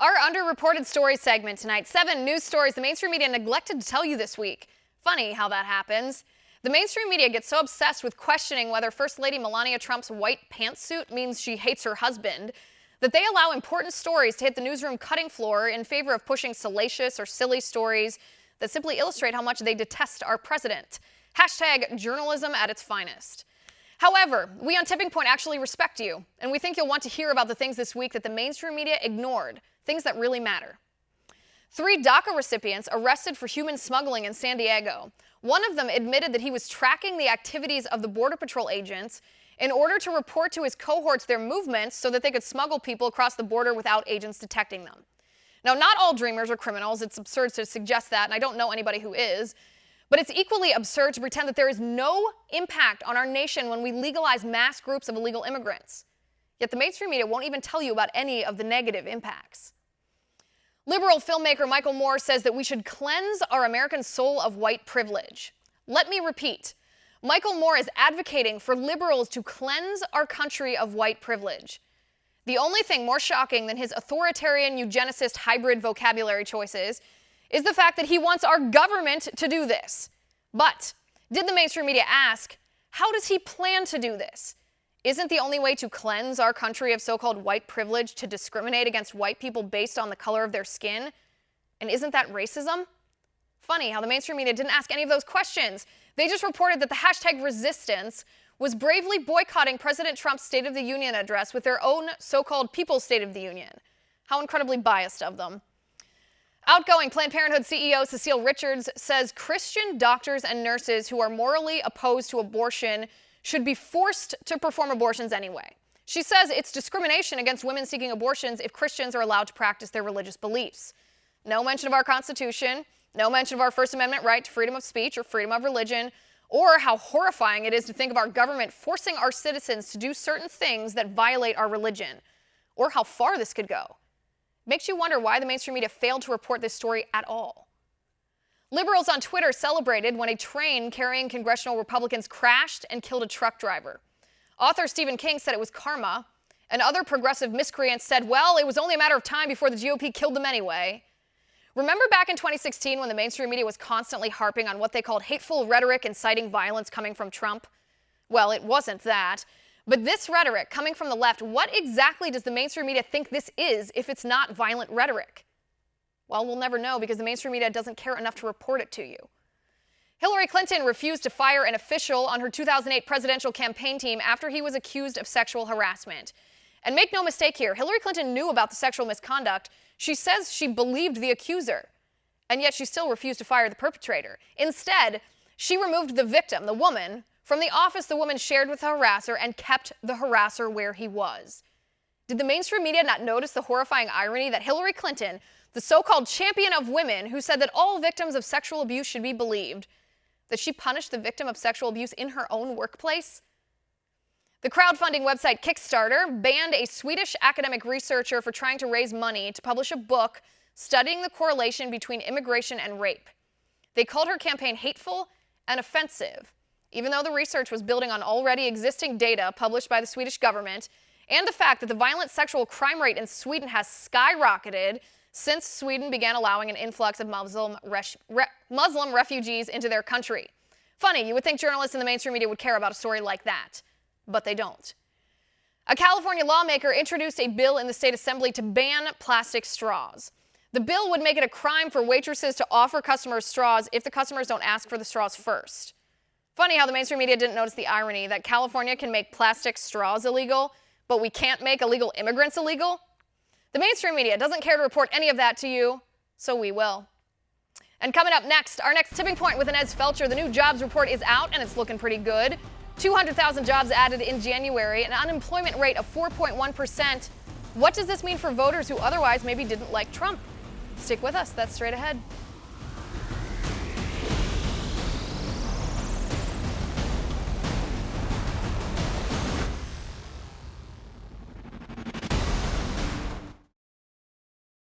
Our underreported stories segment tonight. 7 news stories the mainstream media neglected to tell you this week. Funny how that happens. The mainstream media gets so obsessed with questioning whether First Lady Melania Trump's white pantsuit means she hates her husband that they allow important stories to hit the newsroom cutting floor in favor of pushing salacious or silly stories that simply illustrate how much they detest our president. Hashtag journalism at its finest. However, we on Tipping Point actually respect you, and we think you'll want to hear about the things this week that the mainstream media ignored, things that really matter. 3 DACA recipients arrested for human smuggling in San Diego. One of them admitted that he was tracking the activities of the Border Patrol agents in order to report to his cohorts their movements so that they could smuggle people across the border without agents detecting them. Now, not all dreamers are criminals. It's absurd to suggest that, and I don't know anybody who is. But it's equally absurd to pretend that there is no impact on our nation when we legalize mass groups of illegal immigrants. Yet the mainstream media won't even tell you about any of the negative impacts. Liberal filmmaker Michael Moore says that we should cleanse our American soul of white privilege. Let me repeat. Michael Moore is advocating for liberals to cleanse our country of white privilege. The only thing more shocking than his authoritarian eugenicist hybrid vocabulary choices is the fact that he wants our government to do this. But did the mainstream media ask, how does he plan to do this? Isn't the only way to cleanse our country of so-called white privilege to discriminate against white people based on the color of their skin? And isn't that racism? Funny how the mainstream media didn't ask any of those questions. They just reported that the hashtag resistance was bravely boycotting President Trump's State of the Union address with their own so-called People's State of the Union. How incredibly biased of them. Outgoing Planned Parenthood CEO Cecile Richards says Christian doctors and nurses who are morally opposed to abortion should be forced to perform abortions anyway. She says it's discrimination against women seeking abortions if Christians are allowed to practice their religious beliefs. No mention of our Constitution, no mention of our First Amendment right to freedom of speech or freedom of religion, or how horrifying it is to think of our government forcing our citizens to do certain things that violate our religion, or how far this could go. Makes you wonder why the mainstream media failed to report this story at all. Liberals on Twitter celebrated when a train carrying congressional Republicans crashed and killed a truck driver. Author Stephen King said it was karma, and other progressive miscreants said, well, it was only a matter of time before the GOP killed them anyway. Remember back in 2016 when the mainstream media was constantly harping on what they called hateful rhetoric inciting violence coming from Trump? Well, it wasn't that. But this rhetoric coming from the left, what exactly does the mainstream media think this is if it's not violent rhetoric? Well, we'll never know because the mainstream media doesn't care enough to report it to you. Hillary Clinton refused to fire an official on her 2008 presidential campaign team after he was accused of sexual harassment. And make no mistake here, Hillary Clinton knew about the sexual misconduct. She says she believed the accuser, and yet she still refused to fire the perpetrator. Instead, she removed the victim, the woman, from the office the woman shared with the harasser and kept the harasser where he was. Did the mainstream media not notice the horrifying irony that Hillary Clinton, the so-called champion of women who said that all victims of sexual abuse should be believed, that she punished the victim of sexual abuse in her own workplace? The crowdfunding website Kickstarter banned a Swedish academic researcher for trying to raise money to publish a book studying the correlation between immigration and rape. They called her campaign hateful and offensive, even though the research was building on already existing data published by the Swedish government and the fact that the violent sexual crime rate in Sweden has skyrocketed since Sweden began allowing an influx of Muslim refugees into their country. Funny, you would think journalists in the mainstream media would care about a story like that, but they don't. A California lawmaker introduced a bill in the state assembly to ban plastic straws. The bill would make it a crime for waitresses to offer customers straws if the customers don't ask for the straws first. Funny how the mainstream media didn't notice the irony that California can make plastic straws illegal, but we can't make illegal immigrants illegal. The mainstream media doesn't care to report any of that to you, so we will. And coming up next, our next tipping point with Inez Felcher. The new jobs report is out, and it's looking pretty good. 200,000 jobs added in January, an unemployment rate of 4.1%. What does this mean for voters who otherwise maybe didn't like Trump? Stick with us. That's straight ahead.